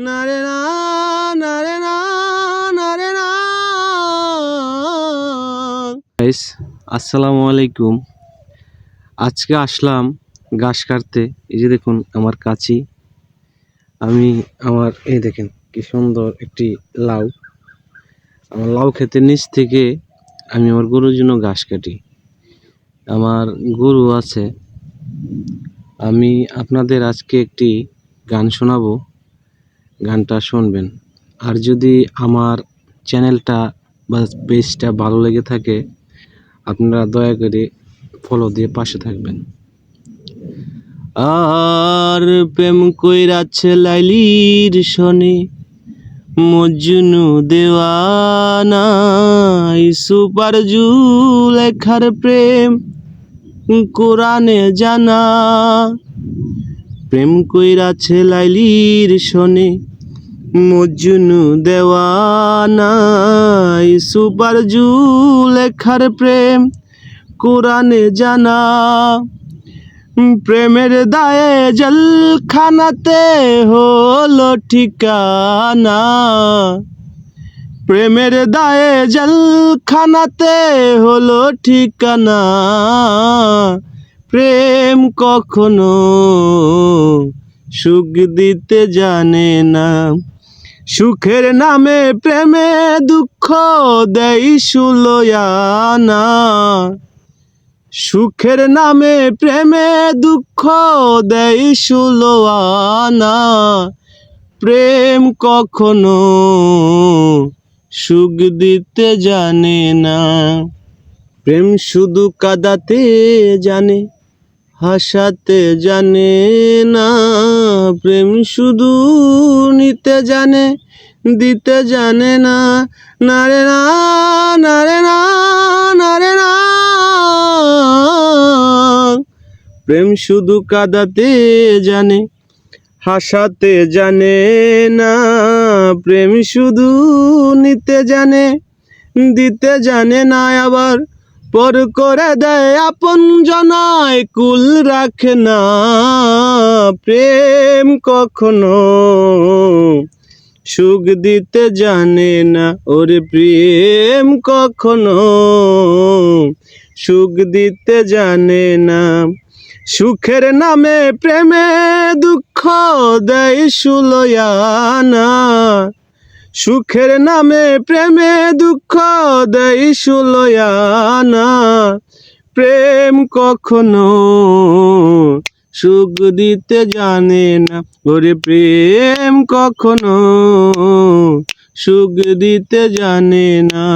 না রে না, না রে না, না রে না। গাইস, আসসালামু আলাইকুম। আজকে আসলাম ঘাস কাটতে। এই যে দেখুন আমার কাছি, আমি আমার এই দেখেন কি সুন্দর একটি লাউ। আমার লাউ ক্ষেতের নিচ থেকে আমি আমার গরুর জন্য ঘাস কাটি। আমার গরু আছে। আমি আপনাদের আজকে একটি গান শোনাবো, গানটা শুনবেন। আর যদি আমার চ্যানেলটা বা পেজটা ভালো লেগে থাকে, আপনারা দয়া করে ফলো দিয়ে পাশে থাকবেন। আর প্রেম কইরাছে লাইলির শনি, মজনু দেওয়ানা, সুপার জুলেখার প্রেম কোরআনে জানা। প্রেম কইরাছে লাইলির শনি, মজনু দেওয়ানা, সুপার জুলেখার প্রেম কোরআনে জানা। প্রেমের দায়ে জেলখানাতে হলো ঠিকানা, প্রেমের দায়ে জেলখানাতে হলো ঠিকানা। প্রেম কখনো সুখ দিতে জানে না, সুখের নামে প্রেমে দুঃখ দেই সুলয়ানা। সুখের নামে প্রেমে দুঃখ দেই সুলয়ানা। প্রেম কখনো সুখ দিতে জানে না। প্রেম শুধু কাঁদাতে জানে, হাসাতে জানে না। প্রেম শুধু নিতে জানে, দিতে জানে না। না রে না, না রে না, না রে না। প্রেম শুধু কাঁদাতে জানে, হাসাতে জানে না। প্রেম শুধু নিতে জানে, দিতে জানে না। আবার পর করে দেয় আপন জনায়, কুল রাখে না। প্রেম কখনো সুখ দিতে জানে না। ওরে প্রেম কখনো সুখ দিতে জানে না। সুখের নামে প্রেমে দুঃখ দেয় সুলয়ানা। সুখের নামে প্রেমে দুঃখ দেয় সুলয়ানা। প্রেম কখনো সুখ দিতে জানে না। ওরে প্রেম কখনো সুখ দিতে জানে না।